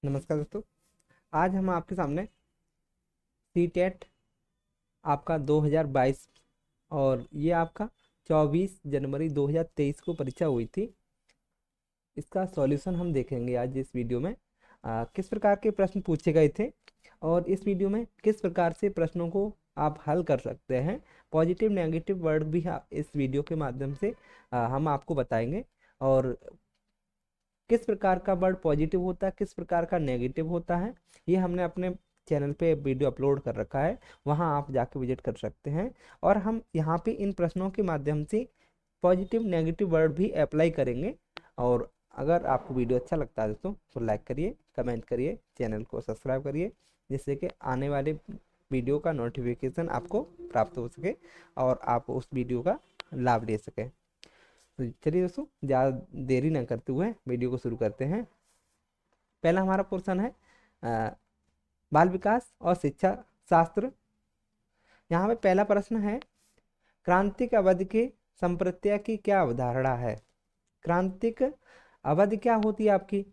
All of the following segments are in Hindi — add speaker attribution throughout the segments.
Speaker 1: नमस्कार दोस्तों। आज हम आपके सामने सीटेट आपका 2022 और ये आपका 24 जनवरी 2023 को परीक्षा हुई थी। इसका सॉल्यूशन हम देखेंगे आज इस वीडियो में। किस प्रकार के प्रश्न पूछे गए थे और इस वीडियो में किस प्रकार से प्रश्नों को आप हल कर सकते हैं। पॉजिटिव नेगेटिव वर्ड भी इस वीडियो के माध्यम से हम आपको बताएंगे और किस प्रकार का वर्ड पॉजिटिव होता है, किस प्रकार का नेगेटिव होता है, ये हमने अपने चैनल पे वीडियो अपलोड कर रखा है, वहाँ आप जाके विजिट कर सकते हैं। और हम यहाँ पे इन प्रश्नों के माध्यम से पॉजिटिव नेगेटिव वर्ड भी अप्लाई करेंगे। और अगर आपको वीडियो अच्छा लगता है दोस्तों तो लाइक करिए, कमेंट करिए, चैनल को सब्सक्राइब करिए, जिससे कि आने वाले वीडियो का नोटिफिकेशन आपको प्राप्त हो सके और आप उस वीडियो का लाभ ले सकें। तो चलिए दोस्तों, ज़्यादा देरी न करते हुए वीडियो को शुरू करते हैं। पहला हमारा पोर्शन है बाल विकास और शिक्षा शास्त्र। यहाँ पे पहला प्रश्न है, क्रांतिक अवधि के संप्रत्यय की क्या अवधारणा है। क्रांतिक अवधि क्या होती है आपकी?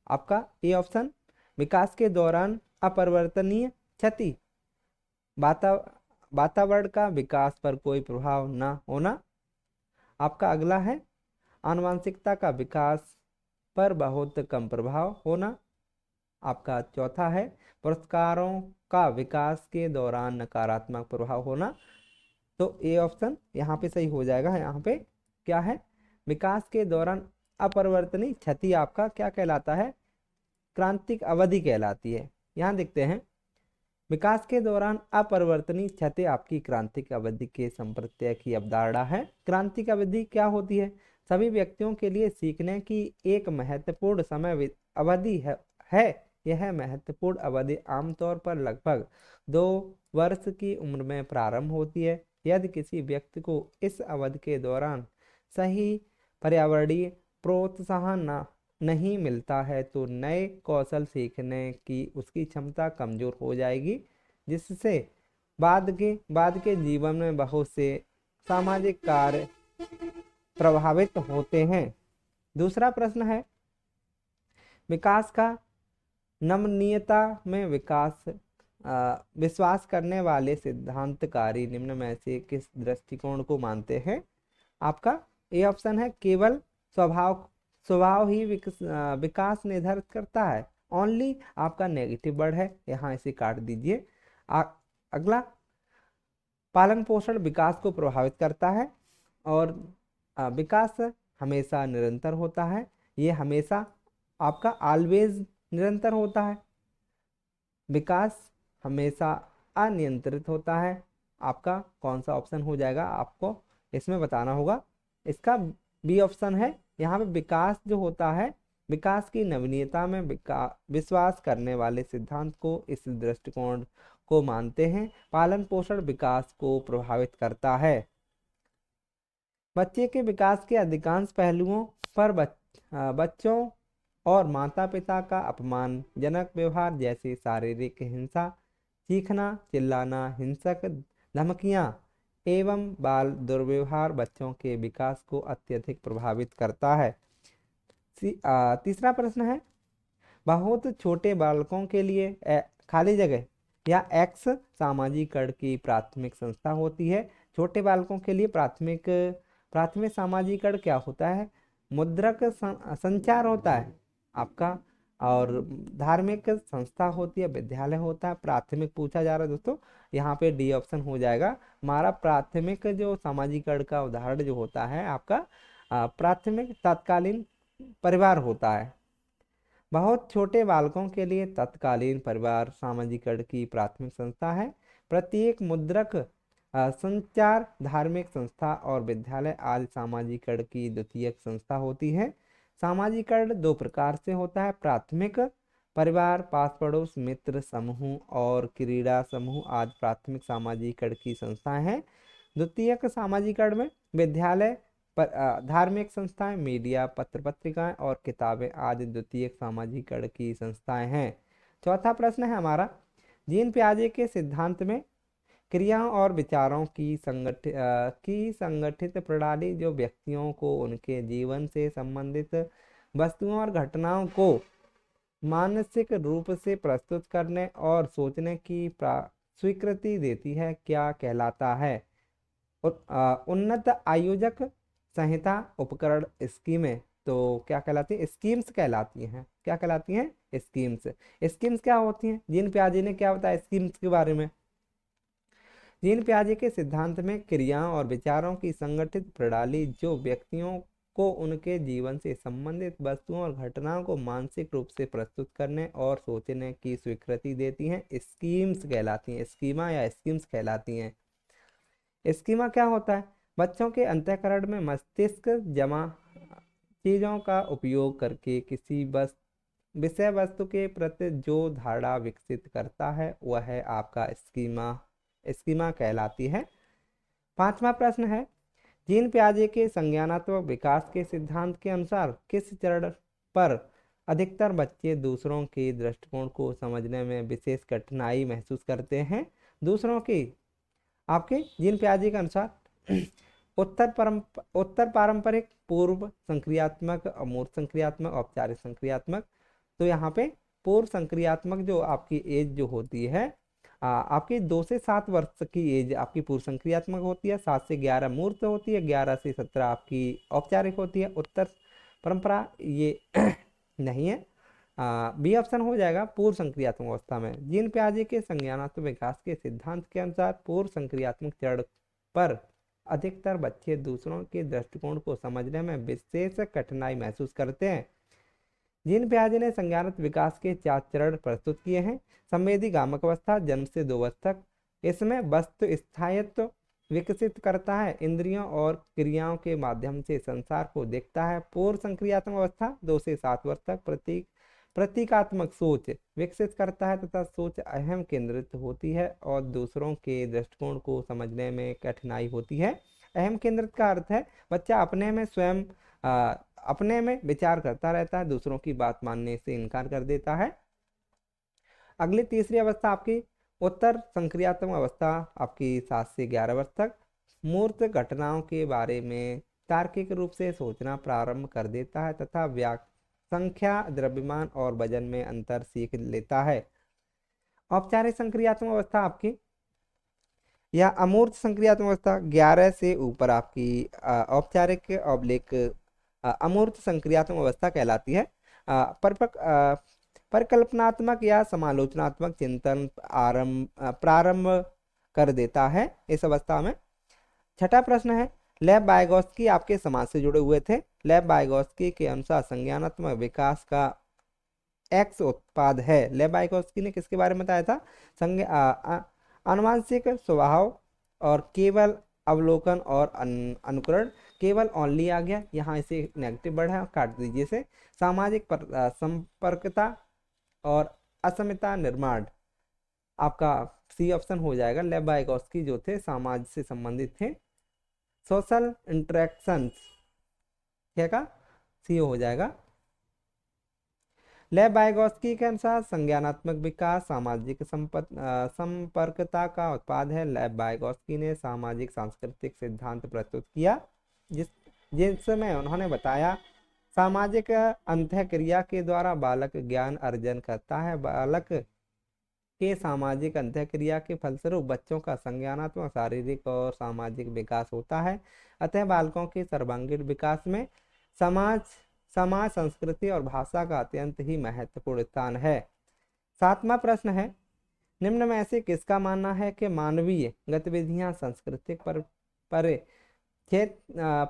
Speaker 1: आपका ए ऑप्शन, विकास के दौरान अपरिवर्तनीय क्षति, वाता वातावरण का विकास पर कोई प्रभाव न होना। आपका अगला है, आनुवंशिकता का विकास पर बहुत कम प्रभाव होना। आपका चौथा है, पुरस्कारों का विकास के दौरान नकारात्मक प्रभाव होना। तो ए ऑप्शन यहाँ पे सही हो जाएगा। यहाँ पे क्या है, विकास के दौरान अपरिवर्तनीय क्षति आपका क्या कहलाता है? क्रांतिक अवधि कहलाती है। यहाँ देखते हैं, विकास के दौरान अपरिवर्तनीय क्षति आपकी क्रांतिक अवधि के संप्रत्यय की अवधारणा है। क्रांतिक अवधि क्या होती है? सभी व्यक्तियों के लिए सीखने की एक महत्वपूर्ण समय अवधि है। यह महत्वपूर्ण अवधि आमतौर पर लगभग 2 वर्ष की उम्र में प्रारंभ होती है। यदि किसी व्यक्ति को इस अवधि के दौरान सही पर्यावरणीय प्रोत्साहन नहीं मिलता है तो नए कौशल सीखने की उसकी क्षमता कमजोर हो जाएगी, जिससे बाद के जीवन में बहुत से सामाजिक कार्य प्रभावित होते हैं। दूसरा प्रश्न है, विकास का नमनीयता में विश्वास करने वाले सिद्धांतकारी निम्न में से किस दृष्टिकोण को मानते हैं। आपका ए ऑप्शन है, केवल स्वभाव स्वभाव ही विकास निर्धारित करता है। ओनली आपका नेगेटिव वर्ड है, यहाँ इसे काट दीजिए। अगला, पालन पोषण विकास को प्रभावित करता है और विकास हमेशा निरंतर होता है। ये हमेशा आपका ऑलवेज निरंतर होता है। विकास हमेशा अनियंत्रित होता है। आपका कौन सा ऑप्शन हो जाएगा, आपको इसमें बताना होगा। इसका बी ऑप्शन है। यहाँ पे विकास जो होता है, विकास की नवीनता में विश्वास करने वाले सिद्धांत को इस दृष्टिकोण को मानते हैं। पालन पोषण विकास को प्रभावित करता है। बच्चे के विकास के अधिकांश पहलुओं पर बच्चों और माता पिता का अपमानजनक व्यवहार जैसे शारीरिक हिंसा, चीखना, चिल्लाना, हिंसक धमकियां एवं बाल दुर्व्यवहार बच्चों के विकास को अत्यधिक प्रभावित करता है। तीसरा प्रश्न है, बहुत छोटे बालकों के लिए खाली जगह या एक्स सामाजिकरण की प्राथमिक संस्था होती है। छोटे बालकों के लिए प्राथमिक प्राथमिक सामाजिकरण क्या होता है? मुद्रक संचार होता है आपका, और धार्मिक संस्था होती है, विद्यालय होता है। प्राथमिक पूछा जा रहा है दोस्तों, यहाँ पे डी ऑप्शन हो जाएगा हमारा। प्राथमिक जो सामाजिकरण का उदाहरण जो होता है आपका प्राथमिक तत्कालीन परिवार होता है। बहुत छोटे बालकों के लिए तत्कालीन परिवार सामाजिकरण की प्राथमिक संस्था है। प्रत्येक मुद्रक संचार, धार्मिक संस्था और विद्यालय आदि सामाजिकरण की द्वितीयक संस्था होती है। सामाजिकरण 2 प्रकार से होता है, प्राथमिक परिवार, पास पड़ोस, मित्र समूह और क्रीड़ा समूह आदि प्राथमिक सामाजिकरण की संस्थाएं हैं। द्वितीयक सामाजिकरण में विद्यालय, धार्मिक संस्थाएं, मीडिया, पत्र पत्रिकाएं और किताबें आदि द्वितीयक सामाजिकरण की संस्थाएं हैं। चौथा प्रश्न है हमारा, जीन पियाजे के सिद्धांत में क्रियाओं और विचारों की संगठित प्रणाली जो व्यक्तियों को उनके जीवन से संबंधित वस्तुओं और घटनाओं को मानसिक रूप से प्रस्तुत करने और सोचने की स्वीकृति देती है, क्या कहलाता है? उन्नत आयोजक संहिता उपकरण स्कीमें। तो क्या कहलाती है? स्कीम्स कहलाती हैं। क्या कहलाती हैं? स्कीम्स। स्कीम्स क्या होती हैं? जीन प्याजे ने क्या बताया स्कीम्स के बारे में? जीन प्याजे के सिद्धांत में क्रियाओं और विचारों की संगठित प्रणाली जो व्यक्तियों को उनके जीवन से संबंधित वस्तुओं और घटनाओं को मानसिक रूप से प्रस्तुत करने और सोचने की स्वीकृति देती हैं, स्कीम्स कहलाती हैं। स्कीमा या स्कीम्स कहलाती हैं। स्कीमा क्या होता है? बच्चों के अंतःकरण में मस्तिष्क जमा चीजों का उपयोग करके किसी विषय वस्तु के प्रति जो धारणा विकसित करता है वह है आपका स्कीमा। स्कीमा कहलाती है। पांचवा प्रश्न है, जीन प्याजे के संज्ञानात्मक विकास के सिद्धांत के अनुसार किस चरण पर अधिकतर बच्चे दूसरों के दृष्टिकोण को समझने में विशेष कठिनाई महसूस करते हैं? दूसरों की आपके जीन प्याजे के अनुसार उत्तर पारंपरिक, पूर्व संक्रियात्मक, अमूर्त संक्रियात्मक, औपचारिक संक्रियात्मक। तो यहाँ पे पूर्व संक्रियात्मक जो आपकी एज जो होती है, आपकी 2 से 7 वर्ष की एज आपकी पूर्व संक्रियात्मक होती है, 7 से 11 मूर्त होती है, 11 से 17 आपकी औपचारिक होती है। उत्तर परंपरा ये नहीं है। बी ऑप्शन हो जाएगा पूर्व संक्रियात्मक अवस्था में। जीन प्याजे के संज्ञानात्मक विकास के सिद्धांत के अनुसार पूर्व संक्रियात्मक चरण पर अधिकतर बच्चे दूसरों के दृष्टिकोण को समझने में विशेष कठिनाई महसूस करते हैं। जीन प्याजे ने संज्ञानात्मक विकास के 4 चरण प्रस्तुत किए हैं। संवेदी गामक अवस्था, जन्म से 2 वर्ष तक। इसमें वस्तु स्थायित्व विकसित करता है, इंद्रियों और क्रियाओं के माध्यम से संसार को देखता है। पूर्व संक्रियात्मक अवस्था 2 से 7 वर्ष तक प्रतीकात्मक सोच विकसित करता है तथा सोच अहम केंद्रित होती है और दूसरों के दृष्टिकोण को समझने में कठिनाई होती है। अहम केंद्रित का अर्थ है बच्चा अपने में स्वयं अपने में विचार करता रहता है, दूसरों की बात मानने से इनकार कर देता है। अगली तीसरी अवस्था आपकी उत्तर संक्रियात्मक अवस्था, आपकी 7 से 11 वर्ष तक मूर्त घटनाओं के बारे में तार्किक रूप से सोचना प्रारंभ कर देता है तथा संख्या, द्रव्यमान और वजन में अंतर सीख लेता है। औपचारिक संक्रियात्मक अवस्था आपकी या अमूर्त संक्रियात्मक अवस्था 11 से ऊपर आपकी औपचारिक ऑब्लिक अमूर्त संक्रियात्मक अवस्था कहलाती है। परिकल्पनात्मक या समालोचनात्मक चिंतन प्रारंभ कर देता है इस अवस्था में। छठा प्रश्न है, लेव वाइगोत्स्की आपके समाज से जुड़े हुए थे। लेव वाइगोत्स्की के अनुसार संज्ञानात्मक विकास का एक्स उत्पाद है। लेव वाइगोत्स्की ने किसके बारे में बताया था? आनुवंशिक स्वभाव और केवल अवलोकन और अनुकरण। केवल ओनली आ गया, यहाँ इसे नेगेटिव वर्ड है, काट दीजिए इसे। सामाजिक संपर्कता और असमिता निर्माण, आपका सी ऑप्शन हो जाएगा। लेव वाइगोत्स्की जो थे समाज से संबंधित थे। सोशल इंटरेक्शंस क्या का सी हो जाएगा। लेव वाइगोत्स्की के अनुसार संज्ञानात्मक विकास सामाजिक संपर्कता का उत्पाद है। लेव वाइगोत्स्की ने सामाजिक सांस्कृतिक सिद्धांत प्रस्तुत किया जिसमें उन्होंने बताया सामाजिक अंतःक्रिया के द्वारा बालक ज्ञान अर्जन करता है। बालक के सामाजिक अंतःक्रिया के फलस्वरूप बच्चों का संज्ञानात्मक, शारीरिक और सामाजिक विकास होता है। अतः बालकों के सर्वांगीण विकास में समाज, संस्कृति और भाषा का अत्यंत ही महत्वपूर्ण स्थान है। 7वां प्रश्न है, निम्न में से किसका मानना है कि मानवीय गतिविधियां सांस्कृतिक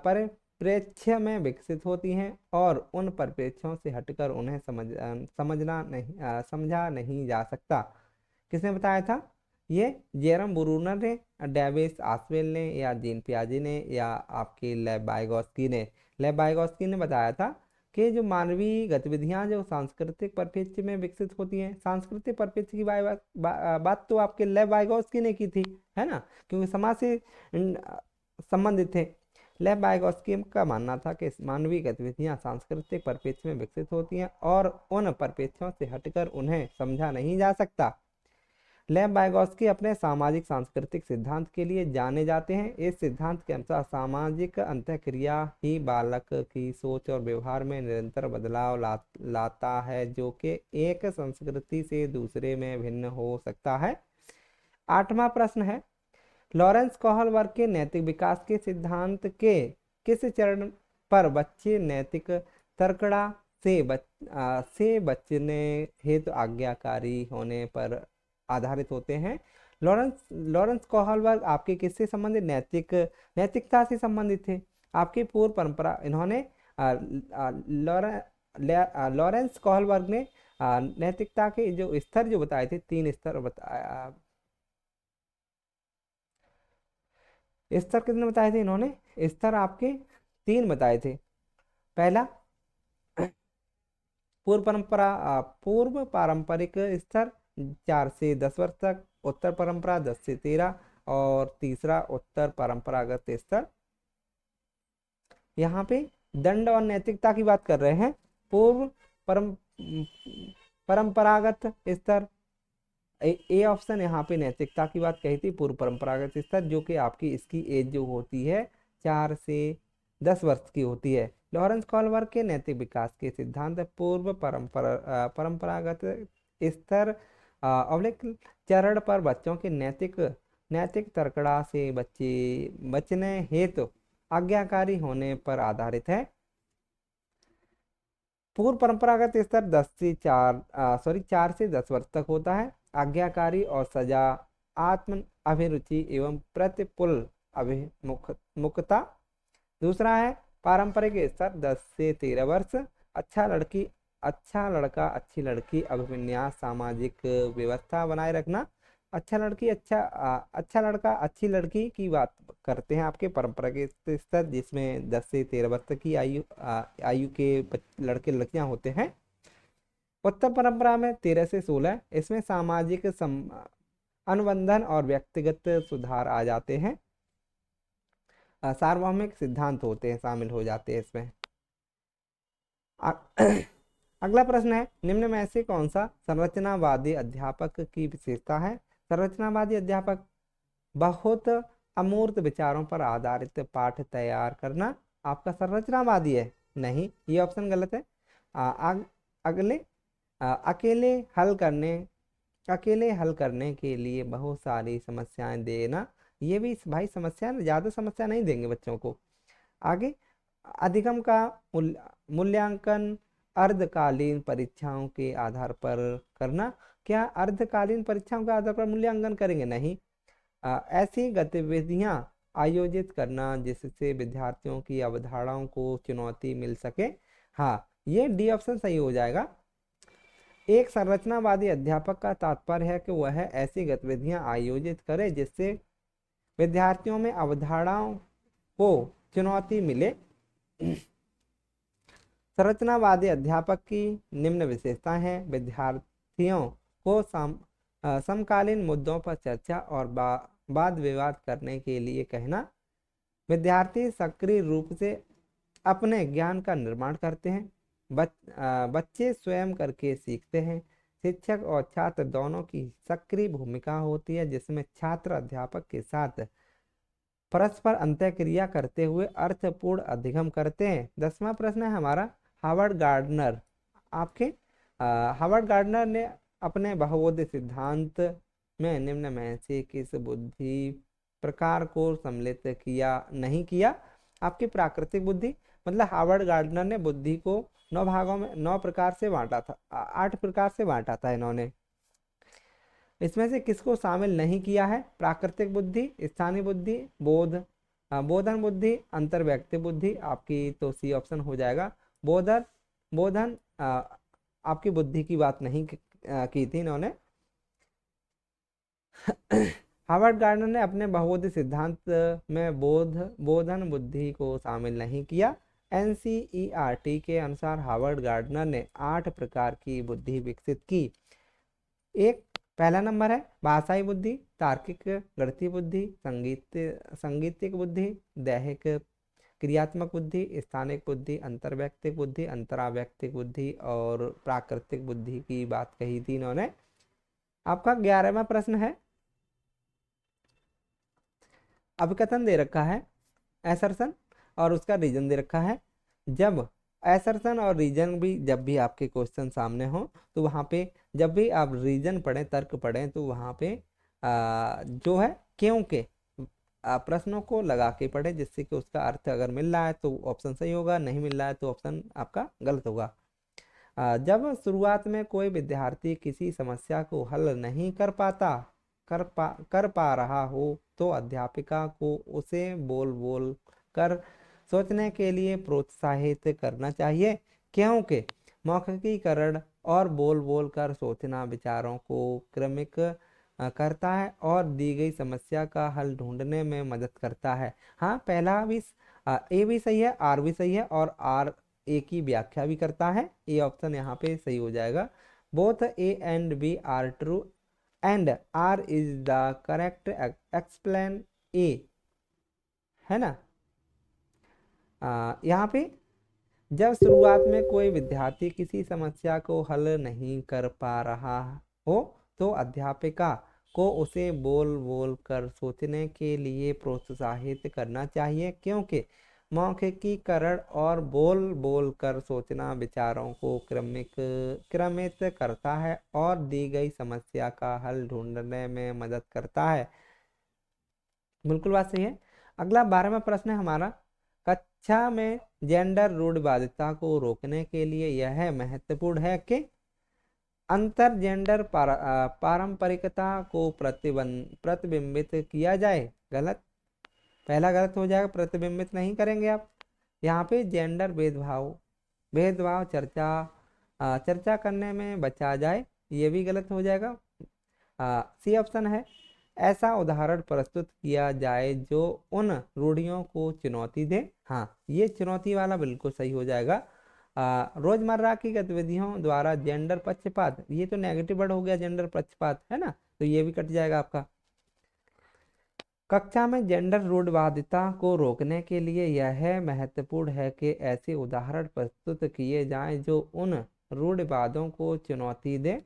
Speaker 1: परिप्रेक्ष्य में विकसित होती हैं और उन परिप्रेक्ष्यों से हटकर उन्हें समझा नहीं जा सकता? किसने बताया था? ये जेरम ब्रूनर ने, डेविस आसवेल ने, या जीन प्याजे ने, या आपके लेव वाइगोत्स्की ने? लेव वाइगोत्स्की ने बताया था कि जो मानवीय गतिविधियां जो सांस्कृतिक परिप्रेक्ष्य में विकसित होती हैं। सांस्कृतिक परिप्रेक्ष्य की बात तो आपके लेव वाइगोत्स्की ने की थी, है ना, क्योंकि समाज से संबंधित थे। लेव वाइगोत्स्की का मानना था कि मानवीय गतिविधियां सांस्कृतिक परिप्रेक्ष्य में विकसित होती हैं और उन परिप्रेक्ष्यों से हटकर उन्हें समझा नहीं जा सकता। लेव वाइगोत्स्की अपने सामाजिक सांस्कृतिक सिद्धांत के लिए जाने जाते हैं। इस सिद्धांत के अनुसार सामाजिक अंतःक्रिया ही बालक की सोच और व्यवहार में निरंतर बदलाव लाता है, जो कि एक संस्कृति से दूसरे में भिन्न हो सकता है। 8वां प्रश्न है, लॉरेंस कोहलबर्ग के नैतिक विकास के सिद्धांत के किस चरण पर बच्चे नैतिक तर्कड़ा से बचने हेतु आज्ञाकारी होने पर आधारित होते हैं? लॉरेंस कोहलबर्ग आपके किससे संबंधित, नैतिकता से संबंधित थे। आपकी पूर्व परंपरा, इन्होंने लॉरेंस कोहलबर्ग ने नैतिकता के जो स्तर जो बताए थे, 3 स्तर बताया। स्तर कितने बताए थे इन्होंने? स्तर आपके 3 बताए थे। पहला पूर्व पारंपरिक स्तर 4 से 10 वर्ष तक, उत्तर परंपरा 10 से 13, और तीसरा उत्तर परंपरागत स्तर। यहाँ पे दंड और नैतिकता की बात कर रहे हैं। परंपरागत स्तर, ए ऑप्शन यहाँ पे नैतिकता की बात कही थी। पूर्व परंपरागत स्तर जो कि आपकी इसकी एज जो होती है 4 से 10 वर्ष की होती है। लॉरेंस कोहलबर्ग के नैतिक विकास के सिद्धांत पूर्व परंपरागत स्तर अवलिक चरण पर बच्चों के नैतिक तर्कड़ा से बचने हेतु आज्ञाकारी होने पर आधारित है। पूर्व परंपरागत स्तर 4 से 10 वर्ष तक होता है। आज्ञाकारी और सजा, आत्म अभिरुचि एवं प्रतिपुल अभिमुखता। दूसरा है पारंपरिक स्तर 10 से 13 वर्ष। अच्छा लड़का अच्छी लड़की अभिविन्यास, सामाजिक व्यवस्था बनाए रखना। अच्छा लड़का अच्छी लड़की की बात करते हैं आपके परंपरागत स्तर, जिसमें 10 से 13 वर्ष की आयु के लड़के लड़कियां होते हैं। उत्तर परंपरा में 13 से 16, इसमें सामाजिक अनुबंधन और व्यक्तिगत सुधार आ जाते हैं। सार्वभौमिक सिद्धांत होते हैं, शामिल हो जाते हैं इसमें। अगला प्रश्न है, निम्न में से कौन सा संरचनावादी अध्यापक की विशेषता है? संरचनावादी अध्यापक बहुत अमूर्त विचारों पर आधारित पाठ तैयार करना आपका संरचनावादी है? नहीं, ये ऑप्शन गलत है। अगले अकेले हल करने के लिए बहुत सारी समस्याएं देना, ये भी भाई ज़्यादा समस्या नहीं देंगे बच्चों को। आगे, अधिगम का मूल्यांकन अर्धकालीन परीक्षाओं के आधार पर करना। क्या अर्धकालीन परीक्षाओं के आधार पर मूल्यांकन करेंगे? नहीं। ऐसी गतिविधियां आयोजित करना जिससे विद्यार्थियों की अवधारणाओं को चुनौती मिल सके। हाँ, ये डी ऑप्शन सही हो जाएगा। एक संरचनावादी अध्यापक का तात्पर्य है कि वह ऐसी गतिविधियां आयोजित करे जिससे विद्यार्थियों में अवधारणाओं को चुनौती मिले। संरचनावादी अध्यापक की निम्न विशेषताएं हैं। विद्यार्थियों को समकालीन मुद्दों पर चर्चा और वाद विवाद करने के लिए कहना। विद्यार्थी सक्रिय रूप से अपने ज्ञान का निर्माण करते हैं। बच्चे स्वयं करके सीखते हैं। शिक्षक और छात्र दोनों की सक्रिय भूमिका होती है, जिसमें छात्र अध्यापक के साथ परस्पर अंतःक्रिया करते हुए अर्थपूर्ण अधिगम करते हैं। 10वां प्रश्न है हमारा, हावर्ड गार्डनर ने अपने बहुबोध सिद्धांत में निम्न में से किस बुद्धि प्रकार को सम्मिलित नहीं किया? आपकी प्राकृतिक बुद्धि। मतलब हावर्ड गार्डनर ने बुद्धि को 9 भागों में 9 प्रकार से बांटा था, 8 प्रकार से बांटा था इन्होंने। इसमें से किसको शामिल नहीं किया है? प्राकृतिक बुद्धि, स्थानीय बुद्धि, बोधन बुद्धि, अंतर्व्यक्ति बुद्धि। आपकी तो सी ऑप्शन हो जाएगा। बोधन आपकी बुद्धि की बात नहीं की थी इन्होंने। हावर्ड गार्डनर ने अपने बहुबोध सिद्धांत में बोधन बुद्धि को शामिल नहीं किया। NCERT के अनुसार हावर्ड गार्डनर ने 8 प्रकार की बुद्धि विकसित की। पहला नंबर है भाषाई बुद्धि, तार्किक गणितीय बुद्धि, संगीतिक बुद्धि, दैहिक क्रियात्मक बुद्धि, स्थानिक बुद्धि, अंतर्वैयक्तिक बुद्धि, अंतरावैयक्तिक बुद्धि और प्राकृतिक बुद्धि की बात कही थी इन्होंने। आपका 11वां प्रश्न है, अभिकथन दे रखा है, एसर्शन और उसका रीजन दे रखा है। जब एसर्शन और रीजन भी जब भी आपके क्वेश्चन सामने हो तो वहाँ पे जब भी आप रीजन पढ़ें, तर्क पढ़ें, तो वहाँ पे जो है क्योंकि प्रश्नों को लगा के पढ़े, जिससे कि उसका अर्थ अगर मिल रहा है तो ऑप्शन सही होगा, नहीं मिल रहा है तो ऑप्शन आपका गलत होगा। जब शुरुआत में कोई विद्यार्थी किसी समस्या को हल नहीं कर पा रहा हो तो अध्यापिका को उसे बोल बोल कर सोचने के लिए प्रोत्साहित करना चाहिए, क्योंकि मौखिकीकरण और बोल बोल कर सोचना विचारों को क्रमिक करता है और दी गई समस्या का हल ढूंढने में मदद करता है। हाँ, पहला भी ए भी सही है, आर भी सही है, और आर ए की व्याख्या भी करता है। ये ऑप्शन यहाँ पे सही हो जाएगा। Both A and B are true and R is the correct explain A, है ना। यहाँ पे जब शुरुआत में कोई विद्यार्थी किसी समस्या को हल नहीं कर पा रहा हो तो अध्यापिका को उसे बोल बोल कर सोचने के लिए प्रोत्साहित करना चाहिए, क्योंकि मौखिकीकरण और बोल बोल कर सोचना विचारों को क्रमित करता है और दी गई समस्या का हल ढूंढने में मदद करता है। बिल्कुल बात सही है। अगला 12वां प्रश्न है हमारा, कक्षा में जेंडर रूढ़िवादिता को रोकने के लिए यह महत्वपूर्ण है कि अंतर जेंडर पारंपरिकता को प्रतिबिंबित किया जाए। गलत, पहला गलत हो जाएगा, प्रतिबिंबित नहीं करेंगे आप। यहाँ पे जेंडर भेदभाव भेदभाव चर्चा करने में बचा जाए, ये भी गलत हो जाएगा। सी ऑप्शन है, ऐसा उदाहरण प्रस्तुत किया जाए जो उन रूढ़ियों को चुनौती दे। हाँ, ये चुनौती वाला बिल्कुल सही हो जाएगा। रोजमर्रा की गतिविधियों द्वारा जेंडर पक्षपात, ये तो नेगेटिव वर्ड हो गया, जेंडर पक्षपात है ना, तो ये भी कट जाएगा आपका। कक्षा में जेंडर रूढ़िवादिता को रोकने के लिए यह महत्वपूर्ण है कि ऐसे उदाहरण प्रस्तुत किए जाएं जो उन रूढ़िवादों को चुनौती दे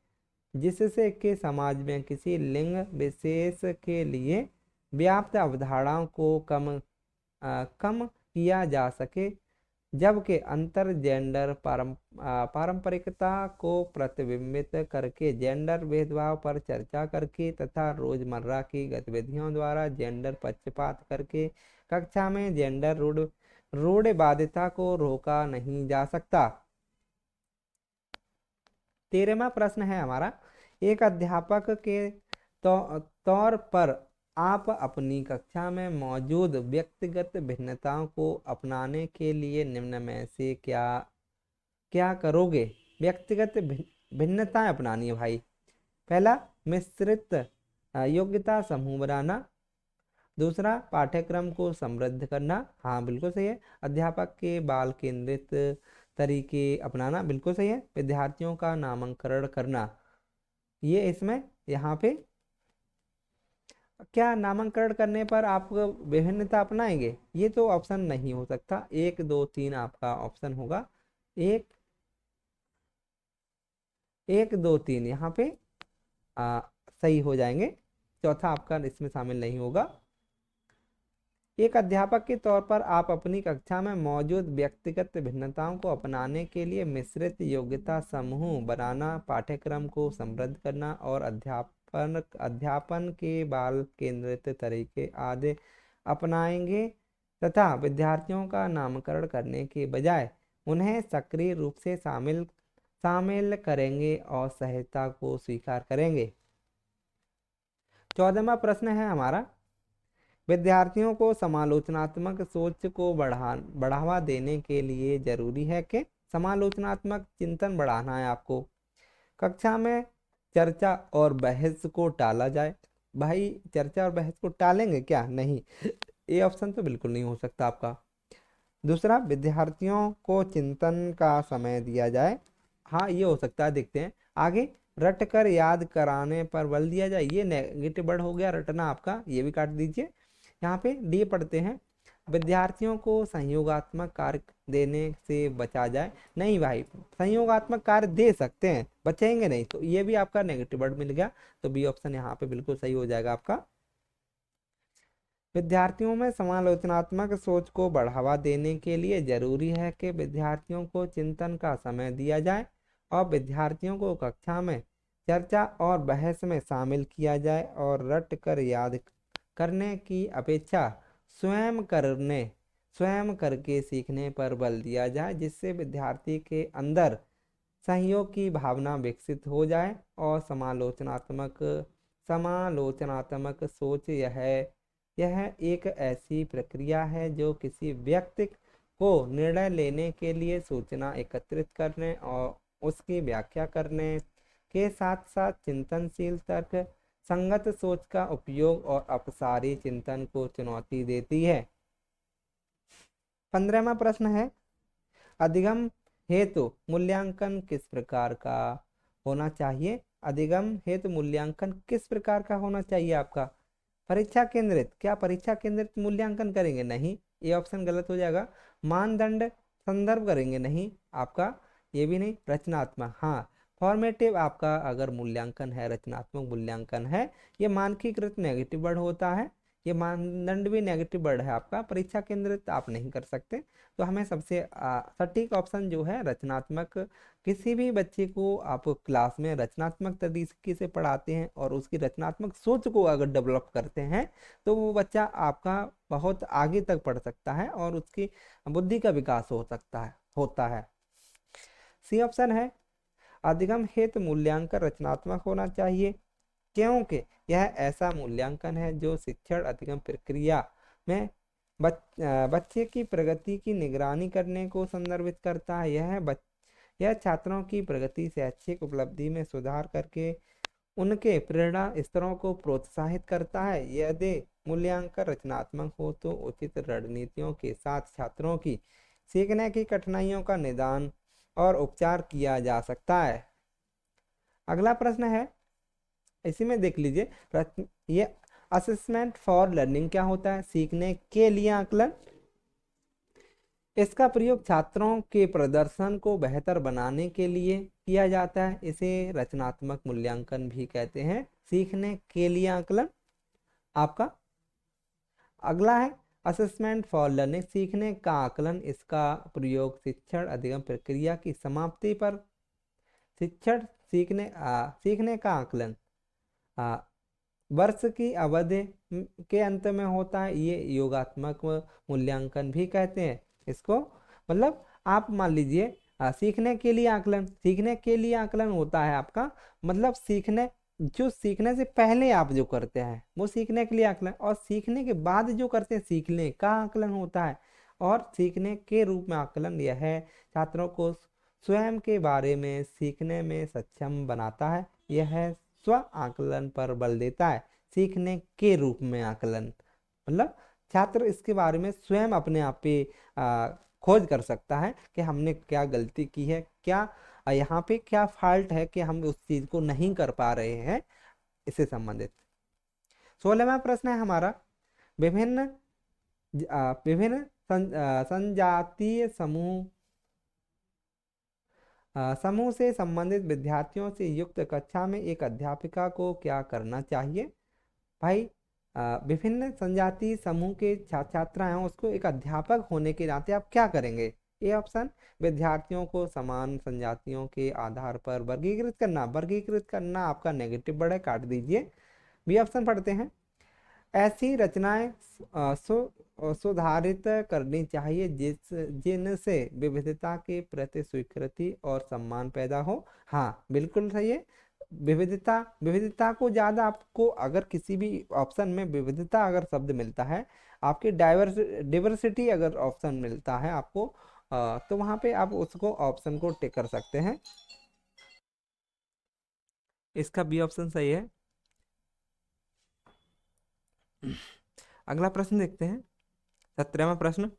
Speaker 1: जिससे कि समाज में किसी लिंग विशेष के लिए व्याप्त अवधारणाओं को कम किया जा सके, जबकि अंतर जेंडर पारंपरिकता को प्रतिबिंबित करके जेंडर भेदभाव पर चर्चा करके तथा रोजमर्रा की गतिविधियों द्वारा जेंडर पक्षपात करके कक्षा में जेंडर रूढ़िवादिता को रोका नहीं जा सकता। 13वां प्रश्न है हमारा, एक अध्यापक के तौर पर आप अपनी कक्षा में मौजूद व्यक्तिगत भिन्नताओं को अपनाने के लिए निम्न में से क्या क्या करोगे। व्यक्तिगत भिन्नताएं अपनानी है भाई। पहला, मिश्रित योग्यता समूह बनाना। दूसरा, पाठ्यक्रम को समृद्ध करना। हाँ, बिल्कुल सही है। अध्यापक के बाल केंद्रित तरीके अपनाना, बिल्कुल सही है। विद्यार्थियों का नामांकन करना, ये इसमें यहाँ पे क्या नामांकन करने पर आप विभिन्नता अपनाएंगे, ये तो ऑप्शन नहीं हो सकता। 1 2 3 आपका ऑप्शन होगा। एक 1 2 3 यहाँ पे सही हो जाएंगे, चौथा आपका इसमें शामिल नहीं होगा। एक अध्यापक के तौर पर आप अपनी कक्षा में मौजूद व्यक्तिगत भिन्नताओं को अपनाने के लिए मिश्रित योग्यता समूह बनाना, पाठ्यक्रम को समृद्ध करना और अध्यापन के बाल केंद्रित तरीके आदि अपनाएंगे तथा विद्यार्थियों का नामकरण करने के बजाय उन्हें सक्रिय रूप से शामिल करेंगे और सहायता को स्वीकार करेंगे। 14वां प्रश्न है हमारा, विद्यार्थियों को समालोचनात्मक सोच को बढ़ावा देने के लिए जरूरी है कि समालोचनात्मक चिंतन बढ़ाना है आपको। कक्षा में चर्चा और बहस को टाला जाए। भाई, चर्चा और बहस को टालेंगे क्या? नहीं, ये ऑप्शन तो बिल्कुल नहीं हो सकता आपका। दूसरा, विद्यार्थियों को चिंतन का समय दिया जाए। हाँ, ये हो सकता है, देखते हैं आगे। रट कर याद कराने पर बल दिया जाए, ये नेगेटिव वर्ड हो गया, रटना आपका, ये भी काट दीजिए। यहाँ पे डी पढ़ते हैं, विद्यार्थियों को संयोगात्मक कार्य देने से बचा जाए। नहीं भाई, संयोगात्मक कार्य दे सकते हैं, बचेंगे नहीं। तो ये भी आपका नेगेटिव वर्ड मिल गया, तो बी ऑप्शन यहाँ पे बिल्कुल सही हो जाएगा आपका। विद्यार्थियों में समालोचनात्मक सोच को बढ़ावा देने के लिए जरूरी है कि विद्यार्थियों को चिंतन का समय दिया जाए और विद्यार्थियों को कक्षा में चर्चा और बहस में शामिल किया जाए और रट कर याद करने की अपेक्षा स्वयं करके सीखने पर बल दिया जाए, जिससे विद्यार्थी के अंदर सहयोग की भावना विकसित हो जाए और समालोचनात्मक सोच यह एक ऐसी प्रक्रिया है जो किसी व्यक्ति को निर्णय लेने के लिए सूचना एकत्रित करने और उसकी व्याख्या करने के साथ साथ चिंतनशील तर्क संगत सोच का उपयोग और अपसारी चिंतन को चुनौती देती है। 15वां प्रश्न है, अधिगम हेतु मूल्यांकन किस प्रकार का होना चाहिए? अधिगम हेतु मूल्यांकन किस प्रकार का होना चाहिए आपका? परीक्षा केंद्रित? क्या परीक्षा केंद्रित मूल्यांकन करेंगे? नहीं, ये ऑप्शन गलत हो जाएगा। मानदंड संदर्भ करेंगे? नहीं आपका, ये भी नहीं। रचनात्मक? हाँ, फॉर्मेटिव आपका अगर मूल्यांकन है, रचनात्मक मूल्यांकन है, ये मानकीकृत नेगेटिव वर्ड होता है, ये मानदंड भी नेगेटिव वर्ड है आपका। परीक्षा केंद्रित आप नहीं कर सकते। तो हमें सबसे सटीक ऑप्शन जो है रचनात्मक, किसी भी बच्चे को आप क्लास में रचनात्मक तरीके से पढ़ाते हैं और उसकी रचनात्मक सोच को अगर डेवलप करते हैं तो वो बच्चा आपका बहुत आगे तक पढ़ सकता है और उसकी बुद्धि का विकास होता है। सी ऑप्शन है, अधिगम हेतु मूल्यांकन रचनात्मक होना चाहिए क्योंकि यह ऐसा मूल्यांकन है जो शिक्षण अधिगम प्रक्रिया में बच्चे की प्रगति की निगरानी करने को संदर्भित करता है। यह छात्रों की प्रगति शैक्षिक उपलब्धि में सुधार करके उनके प्रेरणा स्तरों को प्रोत्साहित करता है। यदि मूल्यांकन रचनात्मक हो तो उचित रणनीतियों के साथ छात्रों की सीखने की कठिनाइयों का निदान और उपचार किया जा सकता है। अगला प्रश्न है, इसी में देख लीजिए, ये असेसमेंट फॉर लर्निंग क्या होता है? सीखने के लिए आकलन। इसका प्रयोग छात्रों के प्रदर्शन को बेहतर बनाने के लिए किया जाता है। इसे रचनात्मक मूल्यांकन भी कहते हैं। सीखने के लिए आकलन आपका। अगला है असेसमेंट फॉर लर्निंग, सीखने का आकलन। इसका प्रयोग शिक्षण अधिगम प्रक्रिया की समाप्ति पर सीखने का आकलन वर्ष की अवधि के अंत में होता है। ये योगात्मक मूल्यांकन भी कहते हैं इसको। मतलब आप मान लीजिए सीखने के लिए आकलन होता है आपका, मतलब सीखने से पहले आप जो करते हैं वो सीखने के लिए आकलन, और सीखने के बाद जो करते हैं सीखने का आकलन होता है। और सीखने के रूप में आकलन यह है छात्रों को स्वयं के बारे में सीखने में सक्षम बनाता है। यह स्व आकलन पर बल देता है। सीखने के रूप में आकलन मतलब छात्र इसके बारे में स्वयं अपने आप पे खोज कर सकता है कि हमने क्या गलती की है, क्या यहाँ पे क्या फॉल्ट है कि हम उस चीज को नहीं कर पा रहे हैं, इससे संबंधित। 16वां प्रश्न है हमारा, विभिन्न संजातीय समूह से संबंधित विद्यार्थियों से युक्त कक्षा में एक अध्यापिका को क्या करना चाहिए? भाई विभिन्न संजातीय समूह के छात्र हैं, उसको एक अध्यापक होने के नाते आप क्या करेंगे? ए ऑप्शन, विद्यार्थियों को समान संजातियों के आधार पर वर्गीकृत करना आपका नेगेटिव वर्ड है, काट दीजिए। बी ऑप्शन पढ़ते हैं, ऐसी रचनाएं सुधारित करनी चाहिए जिनसे विविधता के प्रति स्वीकृति और सम्मान पैदा हो। हाँ बिल्कुल सही है। विविधता को ज्यादा आपको, अगर किसी भी ऑप्शन में विविधता अगर शब्द मिलता है, आपकी डाइवर्सिटी अगर ऑप्शन मिलता है आपको, तो वहां पे आप उसको ऑप्शन को टिक कर सकते हैं। इसका बी ऑप्शन सही है। अगला प्रश्न देखते हैं, 17वां प्रश्न,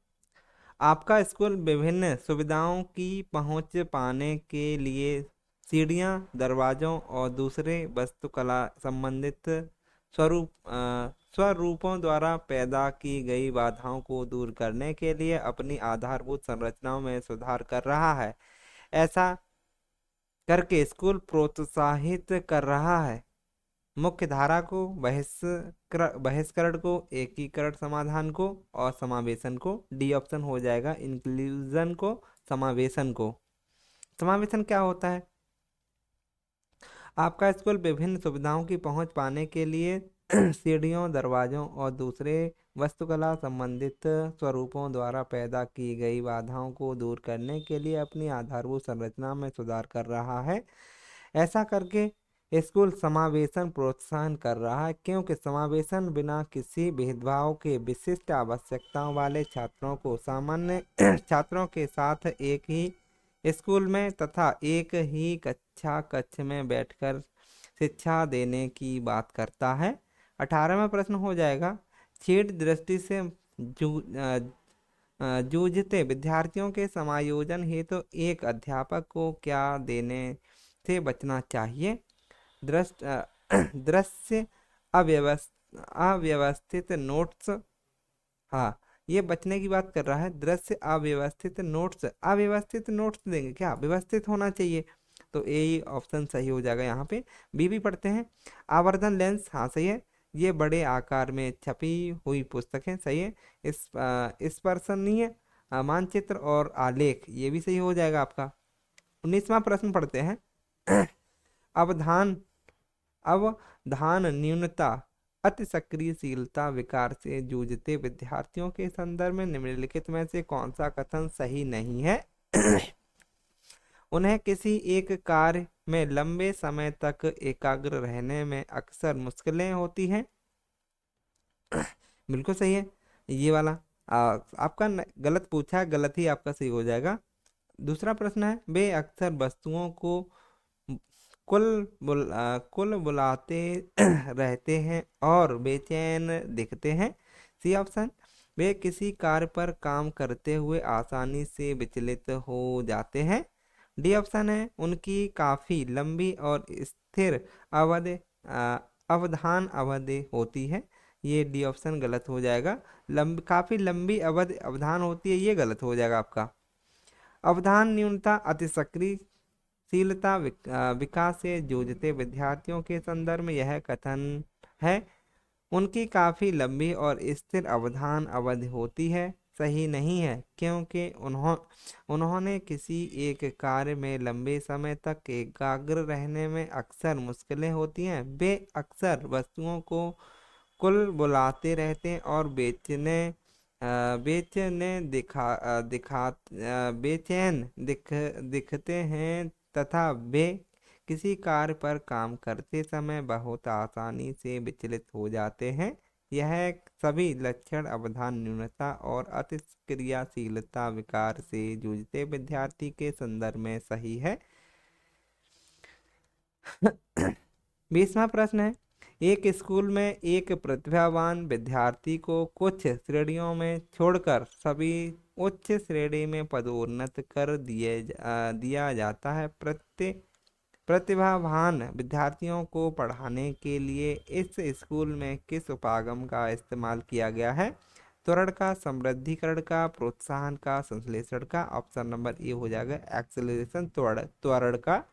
Speaker 1: आपका स्कूल विभिन्न सुविधाओं की पहुंच पाने के लिए सीढ़ियां, दरवाजों और दूसरे वास्तुकला संबंधित स्वरूपों द्वारा पैदा की गई बाधाओं को दूर करने के लिए अपनी आधारभूत संरचनाओं में सुधार कर रहा है। ऐसा करके स्कूल प्रोत्साहित कर रहा है मुख्य धारा को, बहिष्करण को, एकीकरण समाधान को और समावेशन को। डी ऑप्शन हो जाएगा इंक्लूजन को, समावेशन को। समावेशन क्या होता है? आपका स्कूल विभिन्न सुविधाओं की पहुंच पाने के लिए सीढ़ियों, दरवाजों और दूसरे वास्तुकला संबंधित स्वरूपों द्वारा पैदा की गई बाधाओं को दूर करने के लिए अपनी आधारभूत संरचना में सुधार कर रहा है। ऐसा करके स्कूल समावेशन प्रोत्साहन कर रहा है, क्योंकि समावेशन बिना किसी भेदभाव के विशिष्ट आवश्यकताओं वाले छात्रों को सामान्य छात्रों के साथ एक ही स्कूल में तथा एक ही कक्ष में बैठकर शिक्षा देने की बात करता है। 18वां प्रश्न हो जाएगा, छेद दृष्टि से जूझते विद्यार्थियों के समायोजन हेतु एक अध्यापक को क्या देने से बचना चाहिए? दृश्य अव्यवस्थित नोट्स। हाँ, ये बचने की बात कर रहा है। दृश्य अव्यवस्थित नोट्स, अव्यवस्थित नोट्स देंगे क्या? व्यवस्थित होना चाहिए। तो ए ऑप्शन सही हो जाएगा यहाँ पे। बी भी पढ़ते हैं। आवर्धन लेंस, हाँ सही है। ये बड़े आकार में छपी हुई पुस्तक है, सही है। स्पर्शनीय मानचित्र और आलेख, ये भी सही हो जाएगा आपका। 19वां प्रश्न पढ़ते हैं। अवधान अवधान न्यूनता अति सक्रियशीलता विकार से जूझते विद्यार्थियों के संदर्भ में निम्नलिखित में से कौन सा कथन सही नहीं है? उन्हें किसी एक कार्य में लंबे समय तक एकाग्र रहने में अक्सर मुश्किलें होती हैं। बिल्कुल सही है ये वाला। आपका गलत पूछा है, गलत ही आपका सही हो जाएगा। दूसरा प्रश्न है, वे अक्सर वस्तुओं को कुल बुलाते रहते हैं और बेचैन दिखते हैं। सी ऑप्शन, वे किसी कार्य पर काम करते हुए आसानी से विचलित हो जाते हैं। डी ऑप्शन है, उनकी काफी लंबी और स्थिर अवधि अवधान अवधि होती है। ये डी ऑप्शन गलत हो जाएगा। काफी लंबी अवधि अवधान होती है, ये गलत हो जाएगा आपका। अवधान न्यूनता अति सक्रियशीलता विकास से जूझते विद्यार्थियों के संदर्भ में यह कथन है, उनकी काफी लंबी और स्थिर अवधान अवधि होती है, सही नहीं है, क्योंकि उन्होंने किसी एक कार्य में लंबे समय तक एकाग्र रहने में अक्सर मुश्किलें होती हैं। वे अक्सर वस्तुओं को कुल बुलाते रहते हैं और बेचने दिखा दिखा बेचैन दिखते हैं तथा वे किसी कार्य पर काम करते समय बहुत आसानी से विचलित हो जाते हैं। यह सभी लक्षण अवधान न्यूनता और अति क्रियाशीलता विकार से जूझते विद्यार्थी के संदर्भ में सही है। 20वां प्रश्न है, एक स्कूल में एक प्रतिभावान विद्यार्थी को कुछ श्रेणियों में छोड़कर सभी उच्च श्रेणी में पदोन्नत कर दिया जाता है। प्रतिभावान विद्यार्थियों को पढ़ाने के लिए इस स्कूल में किस उपागम का इस्तेमाल किया गया है? त्वरण का, समृद्धिकरण का, प्रोत्साहन का, संश्लेषण का। ऑप्शन नंबर ए हो जाएगा एक्सेलरेशन, त्वरण का।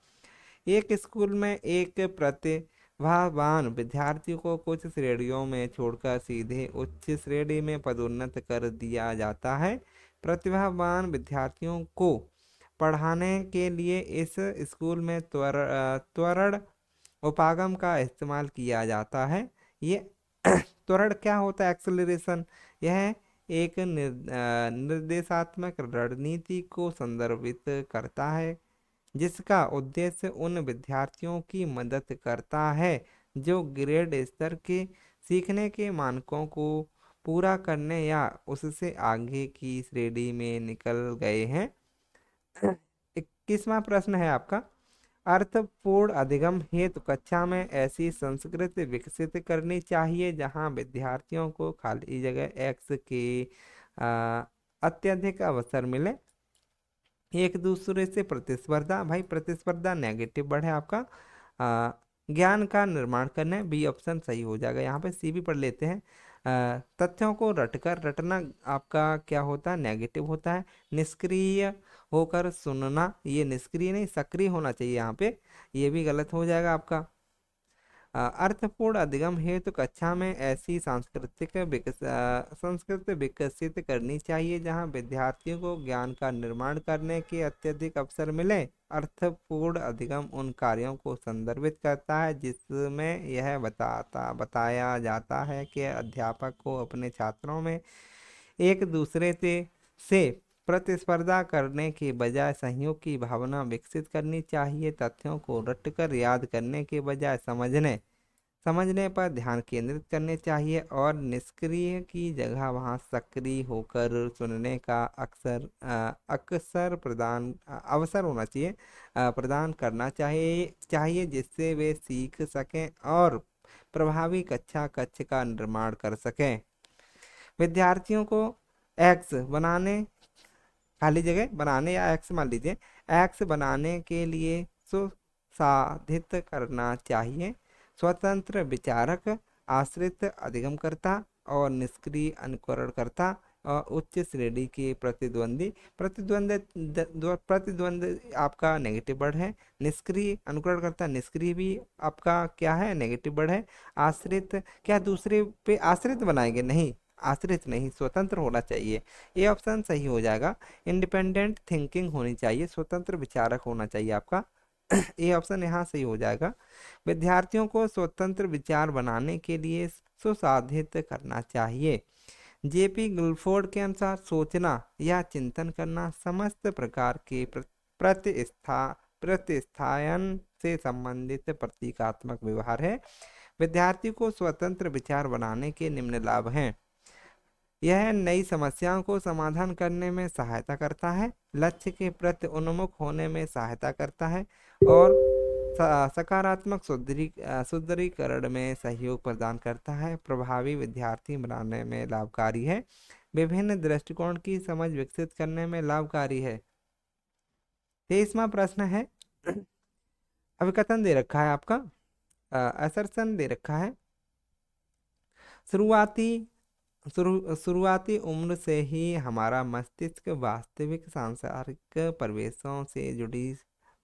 Speaker 1: एक स्कूल में एक प्रतिभावान विद्यार्थी को कुछ श्रेणियों में छोड़कर सीधे उच्च श्रेणी में पदोन्नत कर दिया जाता है। प्रतिभावान विद्यार्थियों को पढ़ाने के लिए इस स्कूल में त्वरण उपागम का इस्तेमाल किया जाता है। ये त्वरण क्या होता है? एक्सेलरेशन। यह एक निर्देशात्मक रणनीति को संदर्भित करता है जिसका उद्देश्य उन विद्यार्थियों की मदद करता है जो ग्रेड स्तर के सीखने के मानकों को पूरा करने या उससे आगे की श्रेणी में निकल गए हैं। 21वां प्रश्न है आपका, अर्थपूर्ण अधिगम हेतु कक्षा में ऐसी संस्कृति विकसित करनी चाहिए जहां विद्यार्थियों को खाली जगह एक्स के अत्यधिक अवसर मिले। एक दूसरे से प्रतिस्पर्धा, भाई प्रतिस्पर्धा नेगेटिव वर्ड है आपका। ज्ञान का निर्माण करने, बी ऑप्शन सही हो जाएगा। यहाँ पे सी भी पढ़ लेते हैं। तथ्यों को रटकर, रटना आपका क्या होता है, नेगेटिव होता है। निष्क्रिय होकर सुनना, ये निष्क्रिय नहीं सक्रिय होना चाहिए यहाँ पे, ये भी गलत हो जाएगा आपका। अर्थपूर्ण अधिगम हेतु कक्षा में ऐसी संस्कृति विकसित करनी चाहिए जहां विद्यार्थियों को ज्ञान का निर्माण करने के अत्यधिक अवसर मिले। अर्थपूर्ण अधिगम उन कार्यों को संदर्भित करता है जिसमें यह बताया जाता है कि अध्यापक को अपने छात्रों में एक दूसरे से प्रतिस्पर्धा करने के बजाय सहयोग की भावना विकसित करनी चाहिए। तथ्यों को रटकर याद करने के बजाय समझने पर ध्यान केंद्रित करने चाहिए और निष्क्रिय की जगह वहां सक्रिय होकर सुनने का अवसर होना चाहिए, प्रदान करना चाहिए जिससे वे सीख सकें और प्रभावी कक्षा कक्ष का निर्माण कर सकें। विद्यार्थियों को एक्स बनाने, खाली जगह बनाने या एक्स मान लीजिए, एक्स बनाने के लिए सुसाधित करना चाहिए। स्वतंत्र विचारक, आश्रित अधिगमकर्ता और निष्क्रिय अनुकरणकर्ता और उच्च श्रेणी के प्रतिद्वंद आपका नेगेटिव वर्ड है। निष्क्रिय अनुकरणकर्ता, निष्क्रिय भी आपका क्या है, नेगेटिव वर्ड है। आश्रित, क्या दूसरे पे आश्रित बनाएंगे, नहीं, आश्रित नहीं, स्वतंत्र होना चाहिए, ये ऑप्शन सही हो जाएगा। इंडिपेंडेंट थिंकिंग होनी चाहिए, स्वतंत्र विचारक होना चाहिए आपका, ये ऑप्शन यहाँ सही हो जाएगा। विद्यार्थियों को स्वतंत्र विचार बनाने के लिए सुसाधित करना चाहिए। जेपी गुलफोर्ड के अनुसार सोचना या चिंतन करना समस्त प्रकार के प्रतिस्थायन से संबंधित प्रतीकात्मक व्यवहार है। विद्यार्थी को स्वतंत्र विचार बनाने के निम्न लाभ हैं। यह नई समस्याओं को समाधान करने में सहायता करता है, लक्ष्य के प्रति उन्मुख होने में सहायता करता है और सकारात्मक सुदृढ़ीकरण में सहयोग प्रदान करता है। प्रभावी विद्यार्थी बनाने में लाभकारी है। विभिन्न दृष्टिकोण की समझ विकसित करने में लाभकारी है। 23वां प्रश्न है, अभिकथन दे रखा है आपका, असर्शन दे रखा है। शुरुआती उम्र से ही हमारा मस्तिष्क वास्तविक सांसारिक परिवेशों से जुड़ी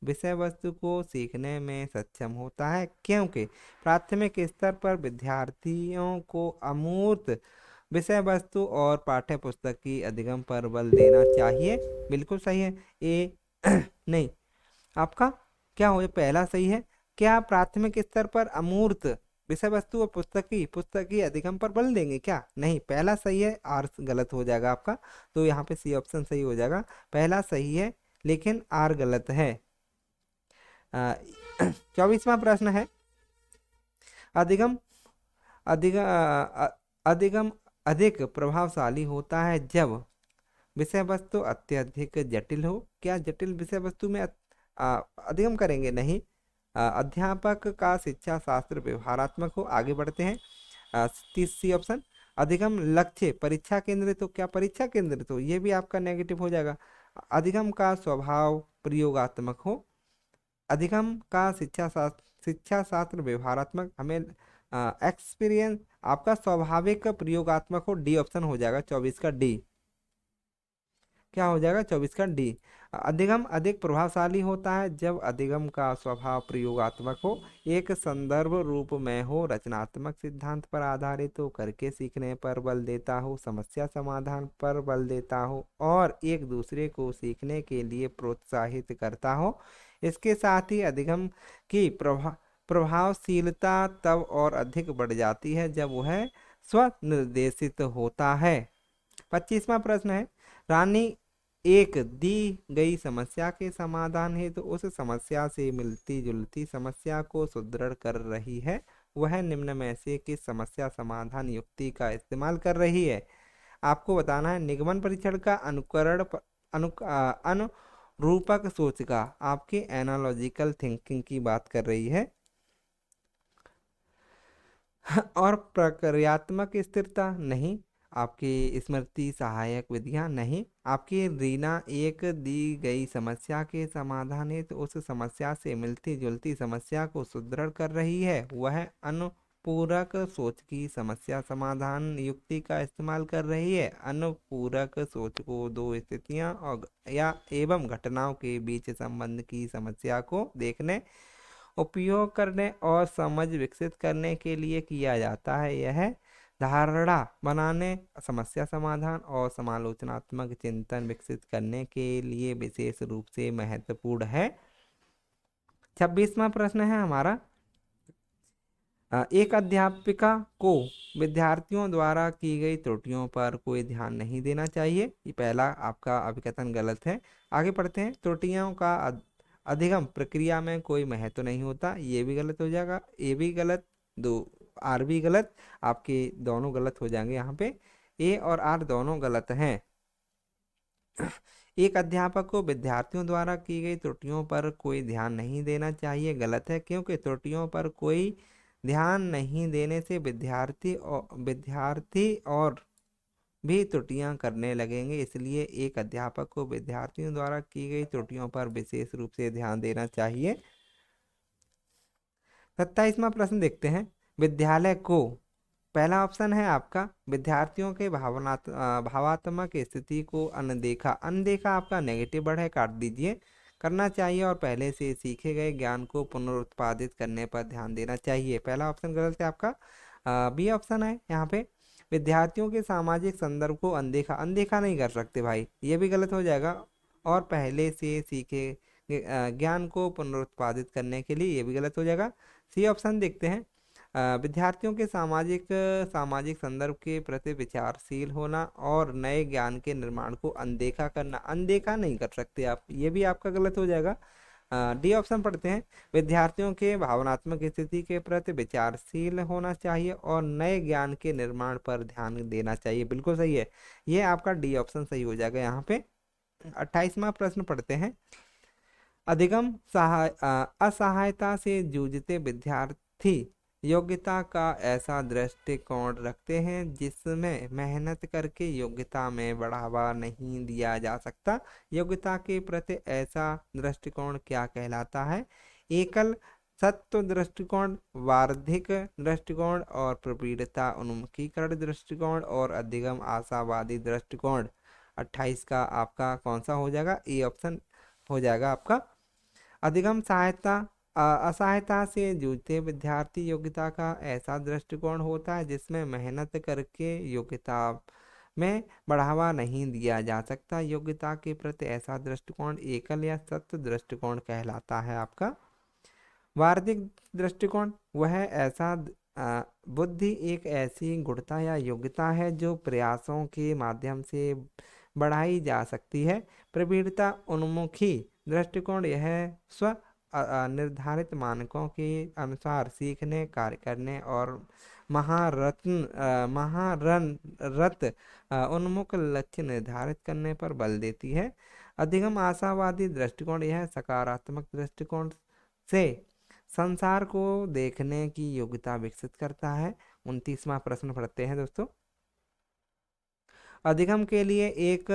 Speaker 1: विषय वस्तु को सीखने में सक्षम होता है, क्योंकि प्राथमिक स्तर पर विद्यार्थियों को अमूर्त विषय वस्तु और पाठ्य पुस्तक की अधिगम पर बल देना चाहिए। बिल्कुल सही है। ए नहीं, आपका क्या हो, पहला सही है। क्या प्राथमिक स्तर पर अमूर्त विषय वस्तु और पुस्तक की अधिगम पर बल देंगे, क्या, नहीं, पहला सही है, आर गलत हो जाएगा आपका, तो यहाँ पे सी ऑप्शन सही हो जाएगा। पहला सही है लेकिन आर गलत है। 24वां प्रश्न है, अधिगम अधिगम अधिक प्रभावशाली होता है जब विषय वस्तु अत्यधिक जटिल हो। क्या जटिल विषय वस्तु में अधिगम करेंगे, नहीं। अध्यापक का शिक्षा शास्त्र व्यवहारात्मक हो। आगे बढ़ते हैं। 30 ऑप्शन, अधिगम लक्ष्य परीक्षा केंद्रित हो। क्या परीक्षा केंद्रित हो, ये भी आपका नेगेटिव हो जाएगा। अधिगम का स्वभाव प्रयोगात्मक हो। अधिगम का शिक्षा शास्त्र व्यवहारात्मक, हमें एक्सपीरियंस आपका स्वाभाविक प्रयोगात्मक हो। डी ऑप्शन हो जाएगा 24 का डी। क्या हो जाएगा 24 का डी। अधिगम अधिक प्रभावशाली होता है जब अधिगम का स्वभाव प्रयोगात्मक हो, एक संदर्भ रूप में हो, रचनात्मक सिद्धांत पर आधारित हो, करके सीखने पर बल देता हो, समस्या समाधान पर बल देता हो और एक दूसरे को सीखने के लिए प्रोत्साहित करता हो। इसके साथ ही अधिगम की प्रभावशीलता तब और अधिक बढ़ जाती है जब वह स्वनिर्देशित होता है। 25वां प्रश्न है, रानी एक दी गई समस्या के समाधान हेतु उस समस्या से मिलती जुलती समस्या को सुदृढ़ कर रही है। वह निम्न में से किस समस्या समाधान युक्ति का इस्तेमाल कर रही है। आपको बताना है। निगमन परीक्षण का अनुरूपक सोच का, आपकी एनालॉजिकल थिंकिंग की बात कर रही है। और प्रक्रियात्मक स्थिरता, नहीं। आपकी स्मृति सहायक विधियां नहीं। आपकी रीना एक दी गई समस्या के समाधान हेतु उस समस्या से मिलती जुलती समस्या को सुदृढ़ कर रही है। वह अनुपूरक सोच की समस्या समाधान युक्ति का इस्तेमाल कर रही है। अनुपूरक सोच को दो स्थितियां और या एवं घटनाओं के बीच संबंध की समस्या को देखने, उपयोग करने और समझ विकसित करने के लिए किया जाता है। यह धारणा बनाने, समस्या समाधान और समालोचनात्मक चिंतन विकसित करने के लिए विशेष रूप से महत्वपूर्ण है। 26वां प्रश्न है हमारा, एक अध्यापिका को विद्यार्थियों द्वारा की गई त्रुटियों पर कोई ध्यान नहीं देना चाहिए। ये पहला आपका अभिकथन गलत है। आगे पढ़ते हैं। त्रुटियों का अधिगम प्रक्रिया में कोई महत्व नहीं होता, ये भी गलत हो जाएगा। ए भी गलत, दो आर भी गलत, आपके दोनों गलत हो जाएंगे। यहाँ पे ए और आर दोनों गलत हैं। एक अध्यापक को विद्यार्थियों द्वारा की गई त्रुटियों पर कोई ध्यान नहीं देना चाहिए, गलत है, क्योंकि त्रुटियों पर कोई ध्यान नहीं देने से विद्यार्थी और भी त्रुटियां करने लगेंगे। इसलिए एक अध्यापक को विद्यार्थियों द्वारा की गई त्रुटियों पर विशेष रूप से ध्यान देना चाहिए। 27वां प्रश्न देखते हैं। विद्यालय को, पहला ऑप्शन है आपका विद्यार्थियों के भावात्मक स्थिति को अनदेखा, अनदेखा आपका नेगेटिव वर्ड है, काट दीजिए, करना चाहिए और पहले से सीखे गए ज्ञान को पुनरुत्पादित करने पर ध्यान देना चाहिए। पहला ऑप्शन गलत है आपका। बी ऑप्शन है यहाँ पे, विद्यार्थियों के सामाजिक संदर्भ को अनदेखा, अनदेखा नहीं कर सकते भाई, ये भी गलत हो जाएगा। और पहले से सीखे ज्ञान को पुनरुत्पादित करने के लिए, ये भी गलत हो जाएगा। सी ऑप्शन देखते हैं। विद्यार्थियों के सामाजिक संदर्भ के प्रति विचारशील होना और नए ज्ञान के निर्माण को अनदेखा करना, अनदेखा नहीं कर सकते आप, ये भी आपका गलत हो जाएगा। डी ऑप्शन पढ़ते हैं। विद्यार्थियों के भावनात्मक स्थिति के प्रति विचारशील होना चाहिए और नए ज्ञान के निर्माण पर ध्यान देना चाहिए, बिल्कुल सही है, ये आपका डी ऑप्शन सही हो जाएगा यहाँ पे। 28वां प्रश्न पढ़ते हैं। असहायता से जूझते विद्यार्थी योग्यता का ऐसा दृष्टिकोण रखते हैं जिसमें मेहनत करके योग्यता में बढ़ावा नहीं दिया जा सकता। योग्यता के प्रति ऐसा दृष्टिकोण क्या कहलाता है? एकल सत्व दृष्टिकोण, वार्धिक दृष्टिकोण और प्रवीणता उन्मुखीकरण दृष्टिकोण और अधिगम आशावादी दृष्टिकोण। 28 का आपका कौन सा हो जाएगा? ए ऑप्शन हो जाएगा आपका। अधिगम असहायता से जूझते विद्यार्थी योग्यता का ऐसा दृष्टिकोण होता है जिसमें मेहनत करके योग्यता में बढ़ावा नहीं दिया जा सकता। योग्यता के प्रति ऐसा दृष्टिकोण एकल या सत्य दृष्टिकोण कहलाता है आपका। वार्धिक दृष्टिकोण वह ऐसा बुद्धि एक ऐसी गुणता या योग्यता है जो प्रयासों के माध्यम से बढ़ाई जा सकती है। प्रवीणता उन्मुखी दृष्टिकोण यह स्व निर्धारित मानकों के अनुसार सीखने, कार्य करने और महारत उन्मुख लक्ष्य निर्धारित करने पर बल देती है। अधिगम आशावादी दृष्टिकोण यह सकारात्मक दृष्टिकोण से संसार को देखने की योग्यता विकसित करता है। 29वां प्रश्न पढ़ते हैं दोस्तों। अधिगम के लिए एक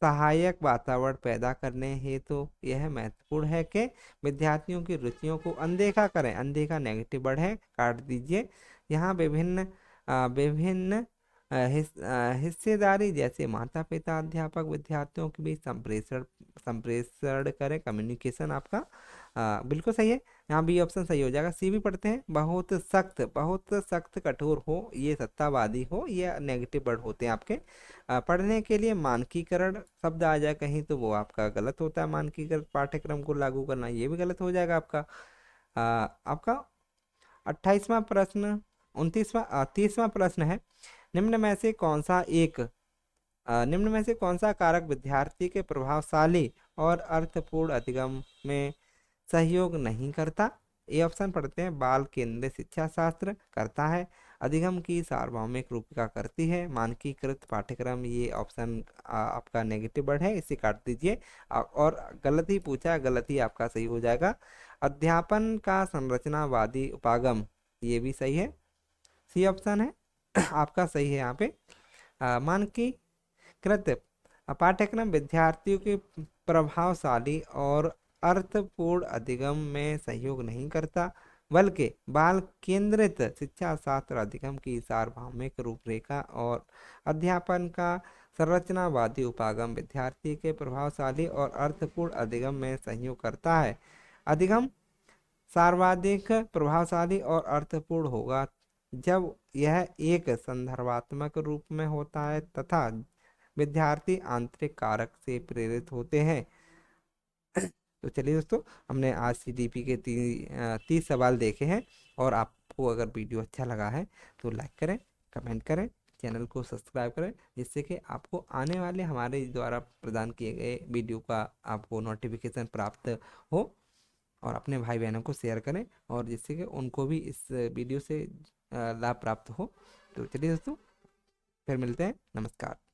Speaker 1: सहायक वातावरण पैदा करने हेतु यह महत्वपूर्ण है कि विद्यार्थियों की रुचियों को अनदेखा करें, अनदेखा नेगेटिव वर्ड है, काट दीजिए। यहाँ विभिन्न हिस्सेदारी जैसे माता पिता, अध्यापक, विद्यार्थियों के बीच संप्रेषण करें, कम्युनिकेशन आपका बिल्कुल सही है। यहाँ बी ऑप्शन सही हो जाएगा। सी भी पढ़ते हैं। बहुत सख्त कठोर हो, ये सत्तावादी हो, ये नेगेटिव वर्ड होते हैं आपके। पढ़ने के लिए मानकीकरण शब्द आ जाए कहीं तो वो आपका गलत होता है। मानकीकृत पाठ्यक्रम को लागू करना, ये भी गलत हो जाएगा आपका। आपका 28वां प्रश्न 30वां प्रश्न है। निम्न में से कौन सा कारक विद्यार्थी के प्रभावशाली और अर्थपूर्ण अधिगम में सहयोग नहीं करता? ए ऑप्शन पढ़ते हैं। बाल केंद्रित शिक्षा शास्त्र करता है, अधिगम की सार्वभौमिक रूपरेखा करती है, मानकीकृत पाठ्यक्रम, ये ऑप्शन आपका नेगेटिव वर्ड है, इसे काट दीजिए। और गलत ही पूछा, गलत ही आपका सही हो जाएगा। अध्यापन का संरचनावादी उपागम, ये भी सही है, सी ऑप्शन है आपका सही है यहाँ पे। मानकीकृत पाठ्यक्रम विद्यार्थियों के प्रभावशाली और अर्थपूर्ण अधिगम में सहयोग नहीं करता, बल्कि बाल केंद्रित शिक्षा शास्त्र अधिगम की सार्वभौमिक रूपरेखा और अध्यापन का संरचनावादी उपागम विद्यार्थी के प्रभावशाली और अर्थपूर्ण अधिगम में सहयोग करता है। अधिगम सर्वाधिक प्रभावशाली और अर्थपूर्ण होगा जब यह एक संदर्भात्मक रूप में होता है तथा विद्यार्थी आंतरिक कारक से प्रेरित होते हैं। तो चलिए दोस्तों, हमने आज सीडीपी के 30 सवाल देखे हैं। और आपको अगर वीडियो अच्छा लगा है तो लाइक करें, कमेंट करें, चैनल को सब्सक्राइब करें, जिससे कि आपको आने वाले हमारे द्वारा प्रदान किए गए वीडियो का आपको नोटिफिकेशन प्राप्त हो। और अपने भाई बहनों को शेयर करें और जिससे कि उनको भी इस वीडियो से लाभ प्राप्त हो। तो चलिए दोस्तों, फिर मिलते हैं। नमस्कार।